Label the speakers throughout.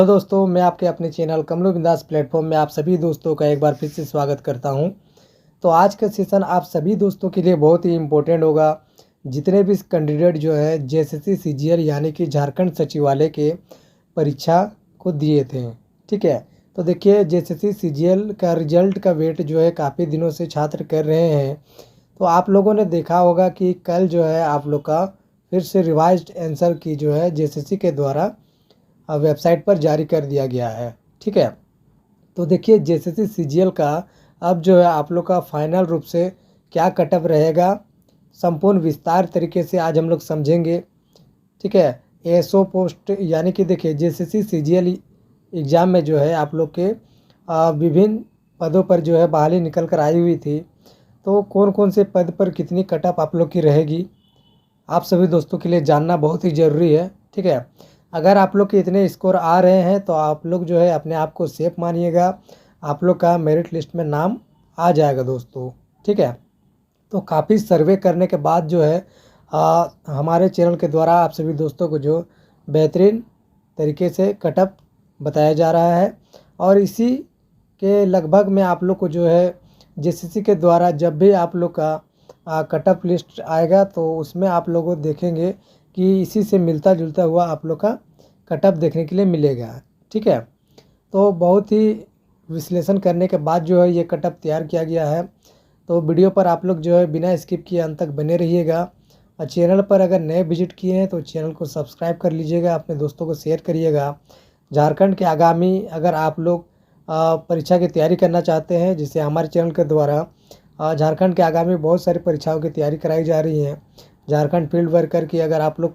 Speaker 1: Hello दोस्तों, मैं आपके अपने चैनल कमलो बिंदास प्लेटफॉर्म में आप सभी दोस्तों का एक बार फिर से स्वागत करता हूं। तो आज का सेशन आप सभी दोस्तों के लिए बहुत ही इम्पोर्टेंट होगा। जितने भी कैंडिडेट जो है जेएसएससी सीजीएल यानी कि झारखंड सचिवालय के परीक्षा को दिए थे, ठीक है। तो देखिए, जेएसएससी सीजीएल का रिजल्ट का वेट जो है काफ़ी दिनों से छात्र कर रहे हैं। तो आप लोगों ने देखा होगा कि कल जो है आप लोग का फिर से रिवाइज्ड आंसर की जो है जेएसएससी के द्वारा वेबसाइट पर जारी कर दिया गया है, ठीक है। तो देखिए, जेएसएससी सीजीएल का अब जो है आप लोग का फाइनल रूप से क्या कटअप रहेगा, संपूर्ण विस्तार तरीके से आज हम लोग समझेंगे, ठीक है। एसओ पोस्ट यानी कि देखिए जेएसएससी सीजीएल एग्ज़ाम में जो है आप लोग के विभिन्न पदों पर जो है बहाली निकल कर आई हुई थी। तो कौन कौन से पद पर कितनी कटअप आप लोग की रहेगी, आप सभी दोस्तों के लिए जानना बहुत ही ज़रूरी है, ठीक है। अगर आप लोग के इतने स्कोर आ रहे हैं तो आप लोग जो है अपने आप को सेफ मानिएगा, आप लोग का मेरिट लिस्ट में नाम आ जाएगा दोस्तों, ठीक है। तो काफ़ी सर्वे करने के बाद जो है हमारे चैनल के द्वारा आप सभी दोस्तों को जो बेहतरीन तरीके से कटअप बताया जा रहा है। और इसी के लगभग में आप लोग को जो है जेएसएससी के द्वारा जब भी आप लोग का कटअप लिस्ट आएगा तो उसमें आप लोग देखेंगे कि इसी से मिलता जुलता हुआ आप लोग का कटअप देखने के लिए मिलेगा, ठीक है। तो बहुत ही विश्लेषण करने के बाद जो है ये कटअप तैयार किया गया है। तो वीडियो पर आप लोग जो है बिना स्किप किए अंत तक बने रहिएगा। और चैनल पर अगर नए विजिट किए हैं तो चैनल को सब्सक्राइब कर लीजिएगा, अपने दोस्तों को शेयर करिएगा। झारखंड के आगामी अगर आप लोग परीक्षा की तैयारी करना चाहते हैं, जिससे हमारे चैनल के द्वारा झारखंड के आगामी बहुत सारी परीक्षाओं की तैयारी कराई जा रही है। झारखंड फील्ड वर्कर की अगर आप लोग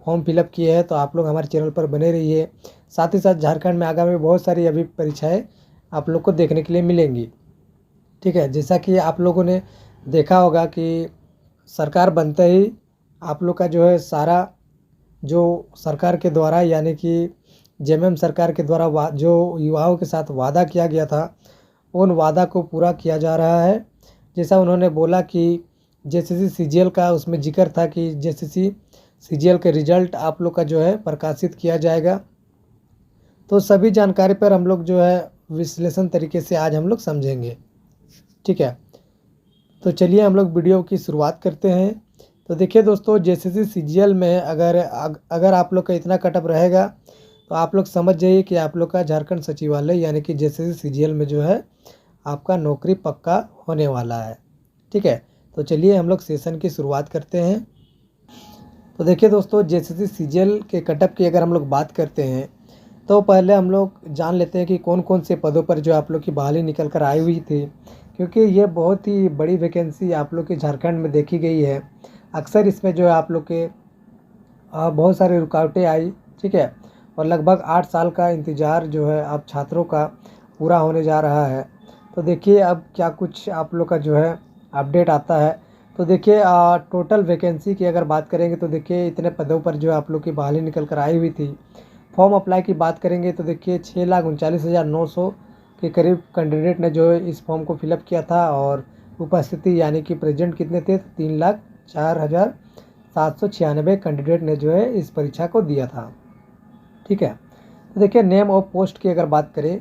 Speaker 1: फॉर्म फिलअप किए हैं तो आप लोग हमारे चैनल पर बने रहिए। साथ ही साथ झारखंड में आगामी बहुत सारी अभी परीक्षाएं आप लोग को देखने के लिए मिलेंगी, ठीक है। जैसा कि आप लोगों ने देखा होगा कि सरकार बनते ही आप लोग का जो है सारा जो सरकार के द्वारा यानी कि जेएमएम सरकार के द्वारा जो युवाओं के साथ वादा किया गया था, उन वादा को पूरा किया जा रहा है। जैसा उन्होंने बोला कि जेएसएससी सीजीएल का उसमें जिक्र था कि जेएसएससी सीजीएल के रिजल्ट आप लोग का जो है प्रकाशित किया जाएगा। तो सभी जानकारी पर हम लोग जो है विश्लेषण तरीके से आज हम लोग समझेंगे, ठीक है। तो चलिए हम लोग वीडियो की शुरुआत करते हैं। तो देखिए दोस्तों, जेएसएससी सीजीएल में अगर आप लोग का इतना कटअप रहेगा तो आप लोग समझ जाइए कि आप लोग का झारखंड सचिवालय यानी कि जेएसएससी सीजीएल में जो है आपका नौकरी पक्का होने वाला है, ठीक है। तो चलिए हम लोग सेशन की शुरुआत करते हैं। तो देखिए दोस्तों, जेएसएससी सीजीएल के कटअप की अगर हम लोग बात करते हैं तो पहले हम लोग जान लेते हैं कि कौन कौन से पदों पर जो आप लोग की बहाली निकल कर आई हुई थी, क्योंकि ये बहुत ही बड़ी वैकेंसी आप लोग के झारखंड में देखी गई है। अक्सर इसमें जो है आप लोग के बहुत सारी रुकावटें आई, ठीक है। और लगभग 8 साल का इंतज़ार जो है अब छात्रों का पूरा होने जा रहा है। तो देखिए अब क्या कुछ आप लोग का जो है अपडेट आता है। तो देखिए टोटल वैकेंसी की अगर बात करेंगे तो देखिए इतने पदों पर जो आप लोग की बहाली निकल कर आई हुई थी। फॉर्म अप्लाई की बात करेंगे तो देखिए 6,39,900 के करीब कैंडिडेट ने जो है इस फॉर्म को फिलअप किया था। और उपस्थिति यानी कि प्रेजेंट कितने थे, 3,04,796 कैंडिडेट ने जो है इस परीक्षा को दिया था, ठीक है। तो देखिए नेम ऑफ पोस्ट की अगर बात करें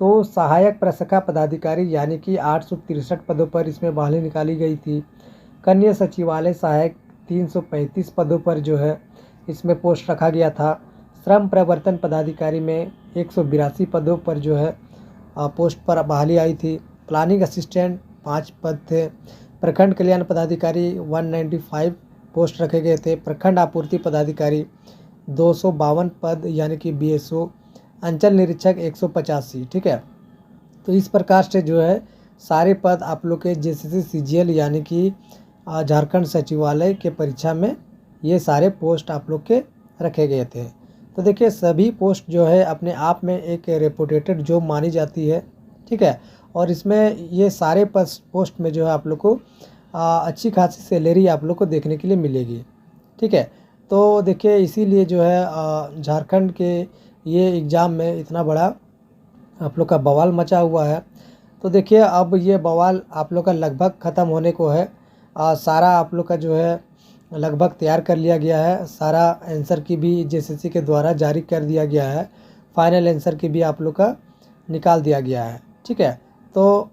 Speaker 1: तो सहायक प्रशाखा पदाधिकारी यानी कि 863 पदों पर इसमें बहाली निकाली गई थी। कन्या सचिवालय सहायक 335 पदों पर जो है इसमें पोस्ट रखा गया था। श्रम प्रवर्तन पदाधिकारी में 182 पदों पर जो है पोस्ट पर बहाली आई थी। प्लानिंग असिस्टेंट 5 पद थे। प्रखंड कल्याण पदाधिकारी 195 पोस्ट रखे गए थे। प्रखंड आपूर्ति पदाधिकारी 252 पद यानी कि बीएसओ। अंचल निरीक्षक 185, ठीक है। तो इस प्रकार से जो है सारे पद आप लोग के जेएसएससी सीजीएल यानी कि झारखंड सचिवालय के परीक्षा में ये सारे पोस्ट आप लोग के रखे गए थे। तो देखिए सभी पोस्ट जो है अपने आप में एक रेपुटेटेड जॉब मानी जाती है, ठीक है। और इसमें ये सारे पोस्ट में जो है आप लोग को अच्छी खासी सैलरी आप लोग को देखने के लिए मिलेगी, ठीक है। तो देखिए इसीलिए जो है झारखंड के ये एग्ज़ाम में इतना बड़ा आप लोग का बवाल मचा हुआ है। तो देखिए अब ये बवाल आप लोग का लगभग ख़त्म होने को है। सारा आप लोग का जो है लगभग तैयार कर लिया गया है। सारा आंसर की भी जेएसएससी के द्वारा जारी कर दिया गया है। फाइनल आंसर की भी आप लोग का निकाल दिया गया है। ठीक है, तो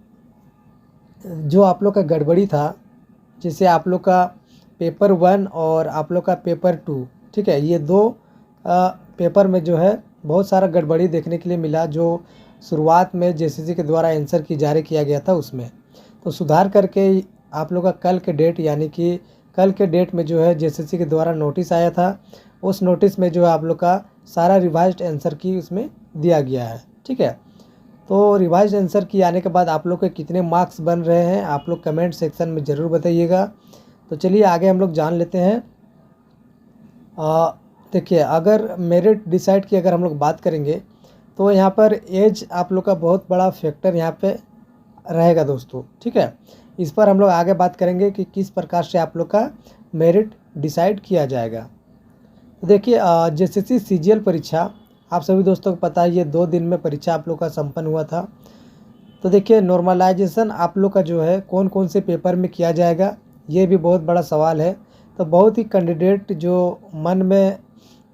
Speaker 1: जो आप लोग का गड़बड़ी था, जैसे आप लोग का पेपर 1 और आप लोग का पेपर 2, ठीक है, ये दो पेपर में जो है बहुत सारा गड़बड़ी देखने के लिए मिला, जो शुरुआत में जेसीसी के द्वारा आंसर की जारी किया गया था उसमें। तो सुधार करके आप लोग का कल के डेट, यानी कि कल के डेट में जो है जेसीसी के द्वारा नोटिस आया था, उस नोटिस में जो है आप लोग का सारा रिवाइज्ड आंसर की उसमें दिया गया है। ठीक है, तो रिवाइज्ड आंसर की आने के बाद आप लोग के कितने मार्क्स बन रहे हैं आप लोग कमेंट सेक्शन में ज़रूर बताइएगा। तो चलिए आगे हम लोग जान लेते हैं। देखिए, अगर मेरिट डिसाइड की अगर हम लोग बात करेंगे तो यहाँ पर एज आप लोग का बहुत बड़ा फैक्टर यहाँ पे रहेगा दोस्तों। ठीक है, इस पर हम लोग आगे बात करेंगे कि किस प्रकार से आप लोग का मेरिट डिसाइड किया जाएगा। तो देखिए, जेसीसी सीजीएल परीक्षा आप सभी दोस्तों को पता है, ये 2 दिन में परीक्षा आप लोग का संपन्न हुआ था। तो देखिए, नॉर्मलाइजेशन आप लोग का जो है कौन कौन से पेपर में किया जाएगा, ये भी बहुत बड़ा सवाल है। तो बहुत ही कैंडिडेट जो मन में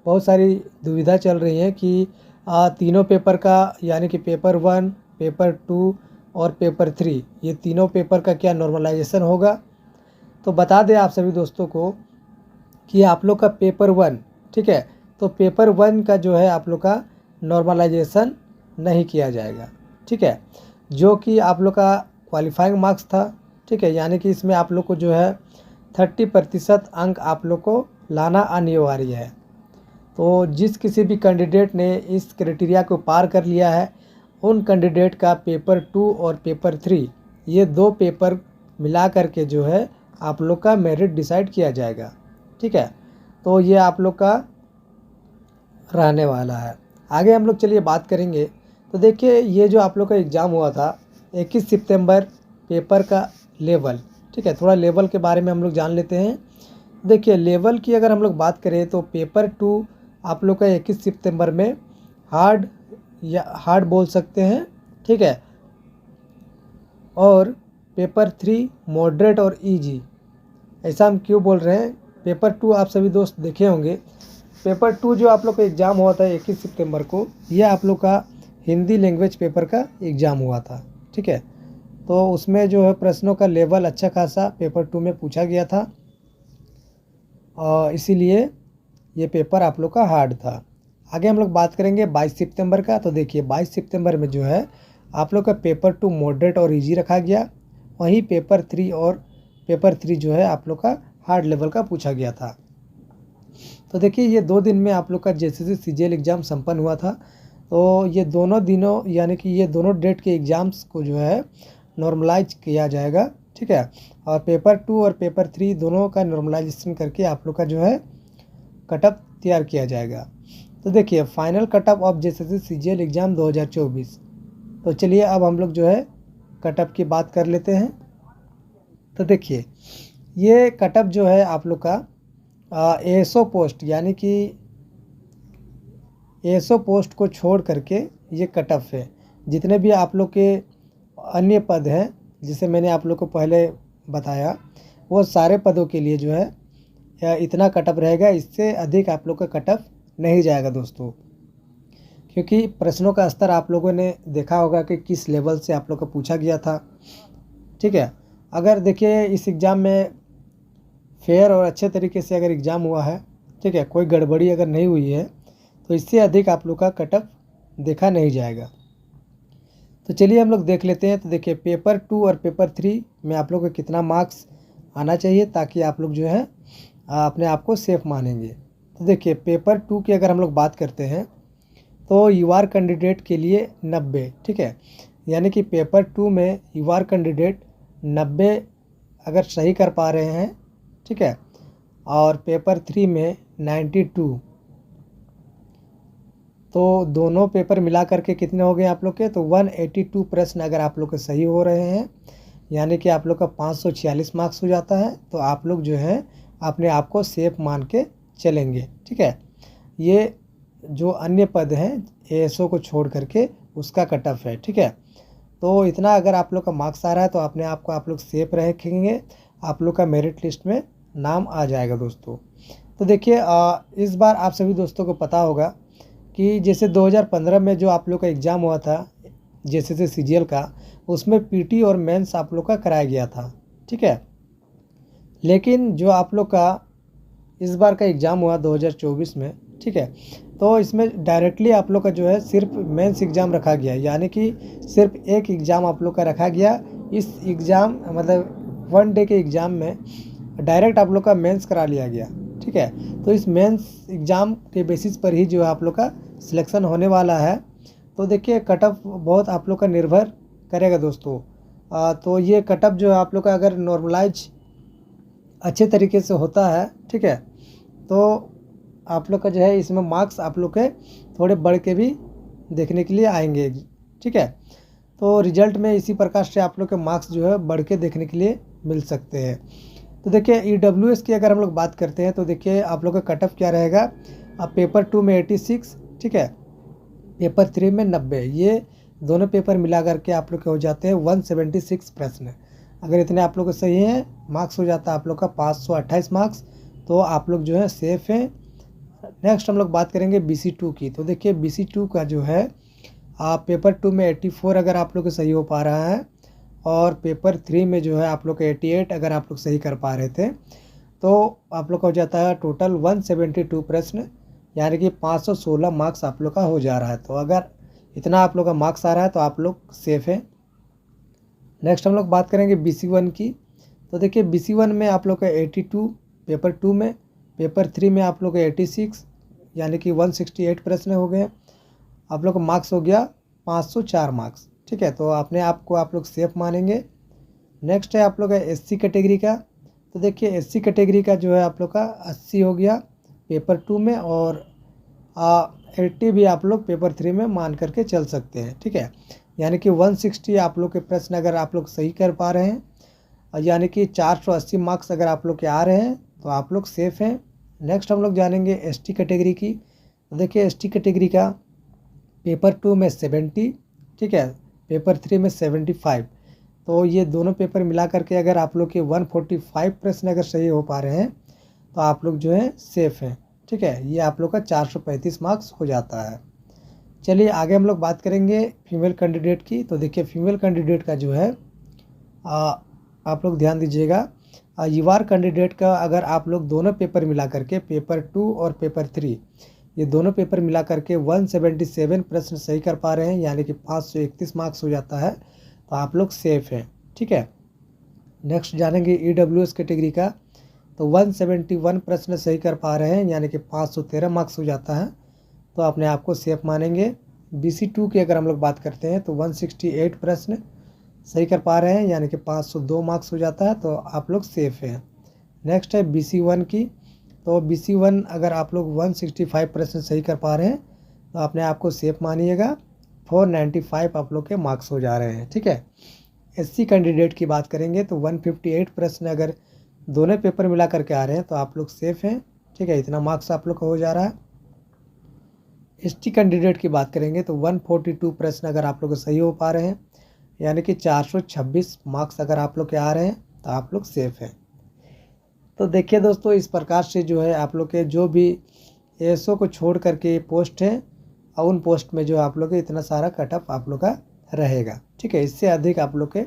Speaker 1: बहुत सारी दुविधा चल रही है कि तीनों पेपर का, यानी कि पेपर 1, पेपर 2 और पेपर 3, ये तीनों पेपर का क्या नॉर्मलाइजेशन होगा। तो बता दें आप सभी दोस्तों को कि आप लोग का पेपर 1, ठीक है, तो पेपर 1 का जो है आप लोग का नॉर्मलाइजेशन नहीं किया जाएगा। ठीक है, जो कि आप लोग का क्वालिफाइंग मार्क्स था। ठीक है, यानी कि इसमें आप लोग को जो है 30% अंक आप लोग को लाना अनिवार्य है। तो जिस किसी भी कैंडिडेट ने इस क्राइटेरिया को पार कर लिया है, उन कैंडिडेट का पेपर 2 और पेपर 3, ये 2 पेपर मिला करके जो है आप लोग का मेरिट डिसाइड किया जाएगा। ठीक है, तो ये आप लोग का रहने वाला है। आगे हम लोग चलिए बात करेंगे। तो देखिए, ये जो आप लोग का एग्ज़ाम हुआ था 21 सितंबर, पेपर का लेवल। ठीक है, थोड़ा लेवल के बारे में हम लोग जान लेते हैं। देखिए, लेवल की अगर हम लोग बात करें तो पेपर 2 आप लोग का 21 सितंबर में हार्ड या हार्ड बोल सकते हैं। ठीक है, और पेपर 3 मॉडरेट और इजी। ऐसा हम क्यों बोल रहे हैं, पेपर 2 आप सभी दोस्त देखे होंगे। पेपर 2 जो आप लोग का एग्ज़ाम हुआ था 21 सितंबर को, यह आप लोग का हिंदी लैंग्वेज पेपर का एग्ज़ाम हुआ था। ठीक है, तो उसमें जो है प्रश्नों का लेवल अच्छा खासा पेपर 2 में पूछा गया था, और इसीलिए ये पेपर आप लोग का हार्ड था। आगे हम लोग बात करेंगे 22 सितंबर का। तो देखिए, 22 सितंबर में जो है आप लोग का पेपर 2 मॉडरेट और इजी रखा गया, वहीं पेपर 3 जो है आप लोग का हार्ड लेवल का पूछा गया था। तो देखिए, ये 2 दिन में आप लोग का जेसीसी सीजीएल एग्ज़ाम संपन्न हुआ था। तो ये दोनों दिनों, यानी कि ये दोनों डेट के एग्ज़ाम्स को जो है नॉर्मलाइज किया जाएगा। ठीक है, और पेपर 2 और पेपर 3 दोनों का नॉर्मलाइजेशन करके आप लोग का जो है कटअप तैयार किया जाएगा। तो देखिए, final cutoff of JCC CGL exam 2024। तो चलिए अब हम लोग जो है कटअप की बात कर लेते हैं। तो देखिए, ये कटअप जो है आप लोग का एएसओ पोस्ट, यानी कि एएसओ पोस्ट को छोड़ करके ये कटअप है। जितने भी आप लोग के अन्य पद हैं, जिसे मैंने आप लोग को पहले बताया, वो सारे पदों के लिए जो है इतना कटअप रहेगा। इससे अधिक आप लोग का कटअप नहीं जाएगा दोस्तों, क्योंकि प्रश्नों का स्तर आप लोगों ने देखा होगा कि किस लेवल से आप लोग को पूछा गया था। ठीक है, अगर देखिए इस एग्ज़ाम में फेयर और अच्छे तरीके से अगर एग्ज़ाम हुआ है, ठीक है, कोई गड़बड़ी अगर नहीं हुई है, तो इससे अधिक आप लोग का कटअप देखा नहीं जाएगा। तो चलिए हम लोग देख लेते हैं। तो देखिए, पेपर 2 और पेपर 3 में आप लोग को कितना मार्क्स आना चाहिए, ताकि आप लोग जो है अपने आप को सेफ मानेंगे। तो देखिए, पेपर 2 की अगर हम लोग बात करते हैं तो यूआर कैंडिडेट के लिए 90। ठीक है, यानी कि पेपर 2 में यूआर कैंडिडेट 90 अगर सही कर पा रहे हैं, ठीक है, और पेपर 3 में 92, तो दोनों पेपर मिला करके कितने हो गए आप लोग के, तो 182 प्रश्न अगर आप लोग के सही हो रहे हैं, यानी कि आप लोग का 546 मार्क्स हो जाता है, तो आप लोग जो है अपने आप को सेफ मान के चलेंगे। ठीक है, ये जो अन्य पद हैं एएसओ को छोड़ करके उसका कटअप है। ठीक है, तो इतना अगर आप लोग का मार्क्स आ रहा है तो अपने आप को आप लोग सेफ रखेंगे, आप लोग का मेरिट लिस्ट में नाम आ जाएगा दोस्तों। तो देखिए, इस बार आप सभी दोस्तों को पता होगा कि जैसे 2015 में जो आप लोग का एग्ज़ाम हुआ था जेसीसी सीजीएल का, उसमें पीटी और मेंस आप लोग का कराया गया था, ठीक है। लेकिन जो आप लोग का इस बार का एग्ज़ाम हुआ 2024 में, ठीक है, तो इसमें डायरेक्टली आप लोग का जो है सिर्फ मेंस एग्ज़ाम रखा गया, यानी कि सिर्फ एक एग्ज़ाम आप लोग का रखा गया। इस एग्ज़ाम मतलब 1 डे के एग्ज़ाम में डायरेक्ट आप लोग का मेंस करा लिया गया, ठीक है। तो इस मेंस एग्ज़ाम के बेसिस पर ही जो है आप लोग का सिलेक्शन होने वाला है। तो देखिए कट ऑफ बहुत आप लोग का निर्भर करेगा दोस्तों। तो ये कट ऑफ जो है आप लोग का अगर नॉर्मलाइज अच्छे तरीके से होता है, ठीक है, तो आप लोग का जो है इसमें मार्क्स आप लोग के थोड़े बढ़ के भी देखने के लिए आएंगे, ठीक है। तो रिजल्ट में इसी प्रकार से आप लोग के मार्क्स जो है बढ़ के देखने के लिए मिल सकते हैं। तो देखिए EWS की अगर हम लोग बात करते हैं तो देखिए आप लोग का कट ऑफ क्या रहेगा। अब पेपर 2 में 86, ठीक है, पेपर 3 में 90, ये दोनों पेपर मिला करके आप लोग के हो जाते हैं 176 प्रश्न। अगर इतने आप लोग के सही हैं मार्क्स हो जाता है आप लोग का 528 मार्क्स, तो आप लोग जो है सेफ़ हैं। नेक्स्ट हम लोग बात करेंगे BC2 की। तो देखिए BC2 का जो है पेपर 2 में 84 अगर आप लोग के सही हो पा रहा है, और पेपर 3 में जो है आप लोग के 88 अगर आप लोग सही कर पा रहे थे, तो आप लोग का हो जाता है टोटल 172 प्रश्न, यानी कि 516 मार्क्स आप लोग का हो जा रहा है। तो अगर इतना आप लोग का मार्क्स आ रहा है तो आप लोग सेफ़ हैं। नेक्स्ट हम लोग बात करेंगे BC1 की। तो देखिए BC1 में आप लोग का 82 पेपर 2 में, पेपर 3 में आप लोग का 86, यानी कि 168 प्रश्न हो गए। आप लोग का मार्क्स हो गया 504 मार्क्स, ठीक है। तो अपने आप को आप लोग सेफ मानेंगे। नेक्स्ट है आप लोग का SC कैटेगरी का। तो देखिए SC कैटेगरी का जो है आप लोग का 80 हो गया पेपर 2 में, और 80 भी आप लोग पेपर 3 में मान करके चल सकते हैं, ठीक है। यानी कि 160 आप लोग के प्रश्न अगर आप लोग सही कर पा रहे हैं, यानी कि 480 मार्क्स अगर आप लोग के आ रहे हैं, तो आप लोग सेफ़ हैं। नेक्स्ट हम लोग जानेंगे ST कैटेगरी की। तो देखिए ST कैटेगरी का पेपर 2 में 70, ठीक है, पेपर 3 में 75, तो ये दोनों पेपर मिला करके अगर आप लोग के 145 प्रश्न अगर सही हो पा रहे हैं, तो आप लोग जो है सेफ़ हैं, ठीक है। ये आप लोग का 435 मार्क्स हो जाता है। चलिए आगे हम लोग बात करेंगे फीमेल कैंडिडेट की। तो देखिए फीमेल कैंडिडेट का जो है आप लोग ध्यान दीजिएगा। युवार कैंडिडेट का अगर आप लोग दोनों पेपर मिला करके पेपर 2 और पेपर 3, ये दोनों पेपर मिला करके 177 प्रश्न सही कर पा रहे हैं, यानी कि 531 मार्क्स हो जाता है, तो आप लोग सेफ़ हैं, ठीक है। नेक्स्ट जानेंगे EWS कैटेगरी का। तो 171 प्रश्न सही कर पा रहे हैं, यानी कि 513 मार्क्स हो जाता है, तो अपने आप को सेफ मानेंगे। BC2 की अगर हम लोग बात करते हैं तो 168 प्रश्न सही कर पा रहे हैं, यानी कि 502 मार्क्स हो जाता है, तो आप लोग सेफ़ हैं। नेक्स्ट है BC1 की। तो BC1 अगर आप लोग 165 प्रश्न सही कर पा रहे हैं, तो अपने आप को सेफ मानिएगा। 495 आप लोग के मार्क्स हो जा रहे हैं, ठीक है। SC कैंडिडेट की बात करेंगे तो 158 प्रश्न अगर दोनों पेपर मिला करके आ रहे हैं, तो आप लोग सेफ़ हैं, ठीक है, इतना मार्क्स आप लोग का हो जा रहा है। ST कैंडिडेट की बात करेंगे तो 142 प्रश्न अगर आप लोग सही हो पा रहे हैं, यानी कि 426 मार्क्स अगर आप लोग के आ रहे हैं, तो आप लोग सेफ़ हैं। तो देखिए दोस्तों इस प्रकार से जो है आप लोग के जो भी ASO को छोड़ करके पोस्ट हैं, और उन पोस्ट में जो आप लोग के इतना सारा कट ऑफ आप लोग का रहेगा, ठीक है। इससे अधिक आप लोग के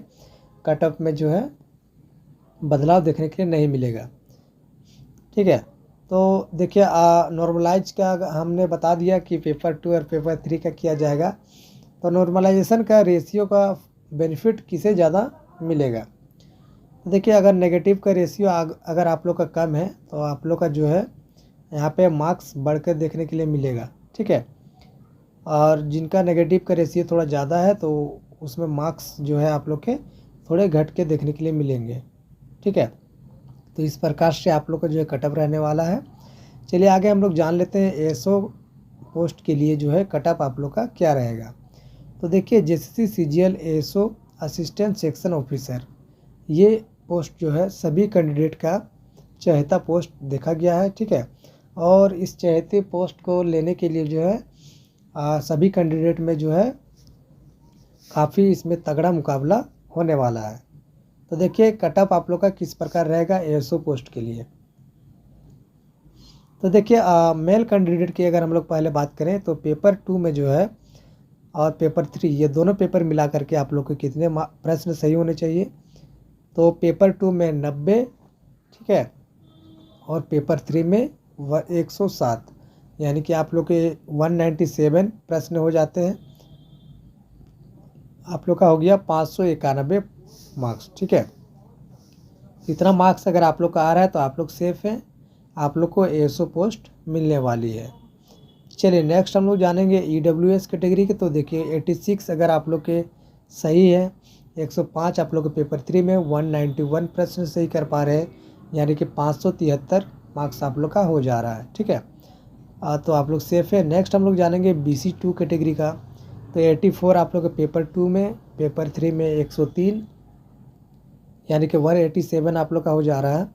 Speaker 1: कट ऑफ में जो है बदलाव देखने के लिए नहीं मिलेगा, ठीक है। तो देखिए नॉर्मलाइज का हमने बता दिया कि पेपर 2 और पेपर 3 का किया जाएगा। तो नॉर्मलाइजेशन का रेशियो का बेनिफिट किसे ज़्यादा मिलेगा। तो देखिए अगर नेगेटिव का रेशियो अगर आप लोग का कम है, तो आप लोग का जो है यहाँ पे मार्क्स बढ़कर देखने के लिए मिलेगा, ठीक है। और जिनका नेगेटिव का रेशियो थोड़ा ज़्यादा है, तो उसमें मार्क्स जो है आप लोग के थोड़े घट के देखने के लिए मिलेंगे, ठीक है। तो इस प्रकार से आप लोग का जो है कट ऑफ रहने वाला है। चलिए आगे हम लोग जान लेते हैं ASO पोस्ट के लिए जो है कट ऑफ आप लोग का क्या रहेगा। तो देखिए JCC CGL ASO assistant section officer, ये पोस्ट जो है सभी कैंडिडेट का चहेता पोस्ट देखा गया है, ठीक है। और इस चहेते पोस्ट को लेने के लिए जो है सभी कैंडिडेट में जो है काफ़ी इसमें तगड़ा मुकाबला होने वाला है। तो देखिए कट ऑफ आप लोग का किस प्रकार रहेगा ASO पोस्ट के लिए। तो देखिए मेल कैंडिडेट की अगर हम लोग पहले बात करें तो पेपर 2 में जो है और पेपर 3 ये दोनों पेपर मिला करके आप लोग के कितने प्रश्न सही होने चाहिए। तो पेपर 2 में 90, ठीक है, और पेपर 3 में 107, यानी कि आप लोग के 197 प्रश्न हो जाते हैं। आप लोग का हो गया 591 मार्क्स, ठीक है। इतना मार्क्स अगर आप लोग का आ रहा है तो आप लोग सेफ हैं, आप लोग को एएसओ पोस्ट मिलने वाली है। चलिए नेक्स्ट हम लोग जानेंगे ईडब्ल्यूएस कैटेगरी के। तो देखिए 86 अगर आप लोग के सही है, 105 आप लोग के पेपर 3 में 191 प्रश्न सही कर पा रहे हैं, यानी कि 573 मार्क्स आप लोग का हो जा रहा है, ठीक है। तो आप लोग सेफ है। नेक्स्ट हम लोग जानेंगे BC2 कैटेगरी का। तो 84 आप लोग के पेपर 2 में, पेपर 3 में 103, यानी कि 187 आप लोग का हो जा रहा है,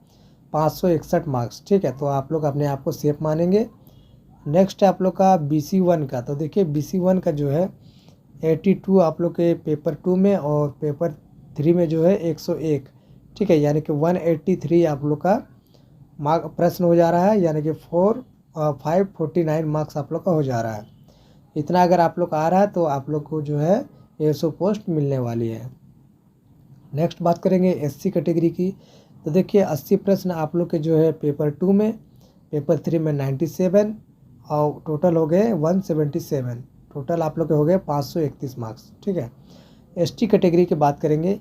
Speaker 1: 561 मार्क्स, ठीक है। तो आप लोग अपने आप को सेफ मानेंगे। नेक्स्ट है आप लोग का BC1 का। तो देखिए BC1 का जो है 82 आप लोग के पेपर 2 में और पेपर 3 में जो है 101, ठीक है, यानी कि 183 आप लोग का प्रश्न हो जा रहा है, यानी कि 549 मार्क्स आप लोग का हो जा रहा है। इतना अगर आप लोग का आ रहा है तो आप लोग को जो है एएसओ पोस्ट मिलने वाली है। नेक्स्ट बात करेंगे SC कैटेगरी की। तो देखिए 80 प्रश्न आप लोग के जो है पेपर 2 में, पेपर 3 में 97 और टोटल हो गए 177, टोटल आप लोग के हो गए 531 मार्क्स, ठीक है। ST कैटेगरी की बात करेंगे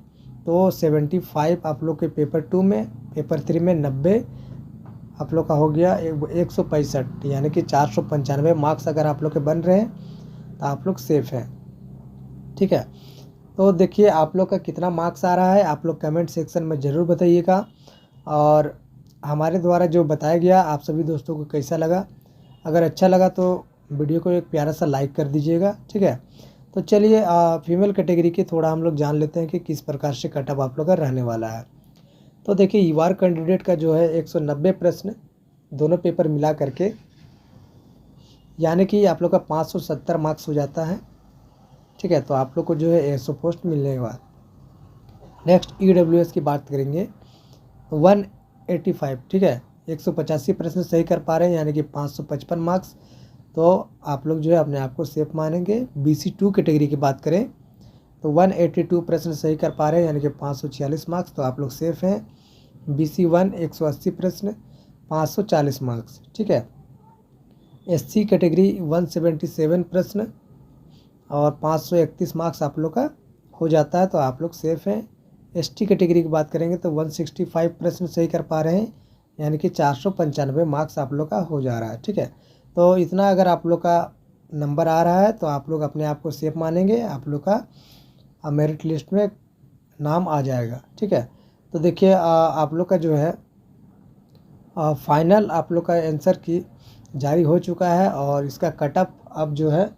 Speaker 1: तो 75 आप लोग के पेपर 2 में, पेपर 3 में 90 आप लोग का हो गया 165, यानी कि 495 मार्क्स अगर आप लोग के बन रहे हैं तो आप लोग सेफ हैं, ठीक है। तो देखिए आप लोग का कितना मार्क्स आ रहा है आप लोग कमेंट सेक्शन में ज़रूर बताइएगा, और हमारे द्वारा जो बताया गया आप सभी दोस्तों को कैसा लगा। अगर अच्छा लगा तो वीडियो को एक प्यारा सा लाइक कर दीजिएगा, ठीक है। तो चलिए फीमेल कैटेगरी की थोड़ा हम लोग जान लेते हैं कि किस प्रकार से कटअप आप लोग का रहने वाला है। तो देखिए यूआर कैंडिडेट का जो है 190 प्रश्न दोनों पेपर मिला करके, यानी कि आप लोग का 570 मार्क्स हो जाता है, ठीक है। तो आप लोग को जो है एएसओ पोस्ट मिलने के बाद नेक्स्ट ईडब्ल्यूएस की बात करेंगे 185, ठीक है, 185 प्रश्न सही कर पा रहे हैं, यानी कि 555 मार्क्स। तो आप लोग जो है अपने आप को सेफ मानेंगे। BC2 कैटेगरी की बात करें तो 182 प्रश्न सही कर पा रहे हैं, यानी कि 546 मार्क्स, तो आप लोग सेफ हैं। BC1 180 प्रश्न 540 मार्क्स, ठीक है। SC कैटेगरी 177 प्रश्न और 531 मार्क्स आप लोग का हो जाता है, तो आप लोग सेफ हैं। ST कैटेगरी की बात करेंगे तो 165 प्रश्न सही कर पा रहे हैं, यानी कि 495 मार्क्स आप लोग का हो जा रहा है, ठीक है। तो इतना अगर आप लोग का नंबर आ रहा है तो आप लोग अपने आप को सेफ मानेंगे, आप लोग का मेरिट लिस्ट में नाम आ जाएगा, ठीक है। तो देखिए आप लोग का जो है फाइनल आप लोग का आंसर की जारी हो चुका है, और इसका कटअप अब जो है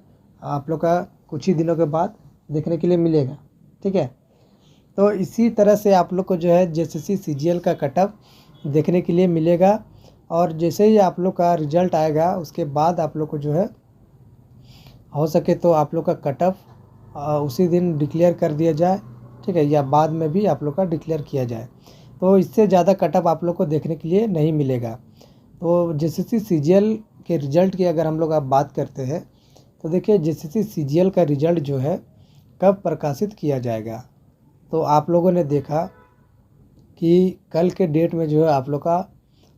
Speaker 1: आप लोग का कुछ ही दिनों के बाद देखने के लिए मिलेगा, ठीक है। तो इसी तरह से आप लोग को जो है JSSC CGL का कटअप देखने के लिए मिलेगा, और जैसे ही आप लोग का रिजल्ट आएगा उसके बाद आप लोग को जो है हो सके तो आप लोग का कटअप उसी दिन डिक्लेयर कर दिया जाए, ठीक है, या बाद में भी आप लोग का डिक्लेयर किया जाए। तो इससे ज़्यादा कटअप आप लोग को देखने के लिए नहीं मिलेगा। तो JSSC CGL के रिज़ल्ट की अगर हम लोग आप बात करते हैं तो देखिए JSSC CGL का रिज़ल्ट जो है कब प्रकाशित किया जाएगा। तो आप लोगों ने देखा कि कल के डेट में जो है आप लोग का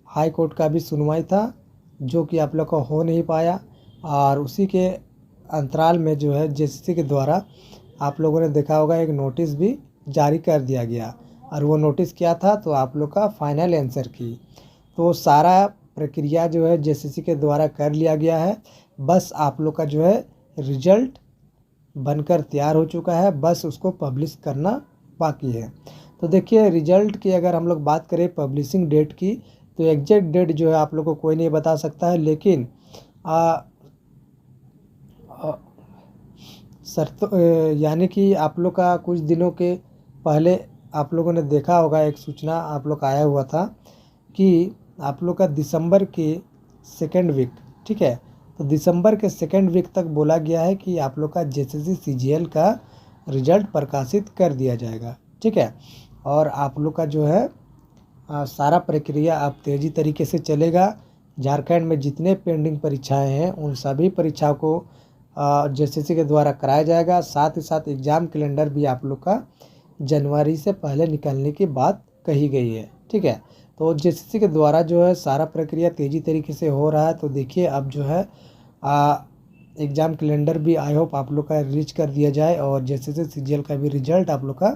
Speaker 1: हाई कोर्ट का भी सुनवाई था, जो कि आप लोग का हो नहीं पाया, और उसी के अंतराल में जो है JSSC के द्वारा आप लोगों ने देखा होगा एक नोटिस भी जारी कर दिया गया, और वो नोटिस क्या था, तो आप लोग का फाइनल आंसर की। तो सारा प्रक्रिया जो है JSSC के द्वारा कर लिया गया है, बस आप लोग का जो है रिजल्ट बनकर तैयार हो चुका है, बस उसको पब्लिश करना बाकी है। तो देखिए रिजल्ट की अगर हम लोग बात करें पब्लिशिंग डेट की, तो एग्जैक्ट डेट जो है आप लोग को कोई नहीं बता सकता है, लेकिन यानी कि आप लोग का कुछ दिनों के पहले आप लोगों ने देखा होगा एक सूचना आप लोग का आया हुआ था कि आप लोग का दिसंबर के सेकेंड वीक, ठीक है, तो दिसंबर के सेकेंड वीक तक बोला गया है कि आप लोग का JSSC CGL का रिजल्ट प्रकाशित कर दिया जाएगा, ठीक है। और आप लोग का जो है सारा प्रक्रिया अब तेज़ी तरीके से चलेगा, झारखंड में जितने पेंडिंग परीक्षाएं हैं उन सभी परीक्षाओं को जेसीसी के द्वारा कराया जाएगा। साथ ही साथ एग्ज़ाम कैलेंडर भी आप लोग का जनवरी से पहले निकलने की बात कही गई है। ठीक है, तो जेसीसी के द्वारा जो है सारा प्रक्रिया तेज़ी तरीके से हो रहा है। तो देखिए अब जो है एग्ज़ाम कैलेंडर भी आई होप आप लोग का रिलीज कर दिया जाए और जेसीसी सीजीएल का भी रिजल्ट आप लोग का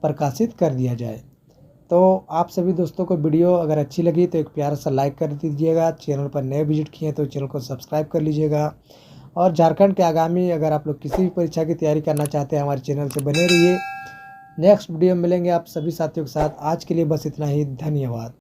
Speaker 1: प्रकाशित कर दिया जाए। तो आप सभी दोस्तों को वीडियो अगर अच्छी लगी तो एक प्यारा सा लाइक कर दीजिएगा। चैनल पर नए विजिट किए तो चैनल को सब्सक्राइब कर लीजिएगा। और झारखंड के आगामी अगर आप लोग किसी भी परीक्षा की तैयारी करना चाहते हैं हमारे चैनल से बने रहिए। नेक्स्ट वीडियो में मिलेंगे आप सभी साथियों के साथ। आज के लिए बस इतना ही, धन्यवाद।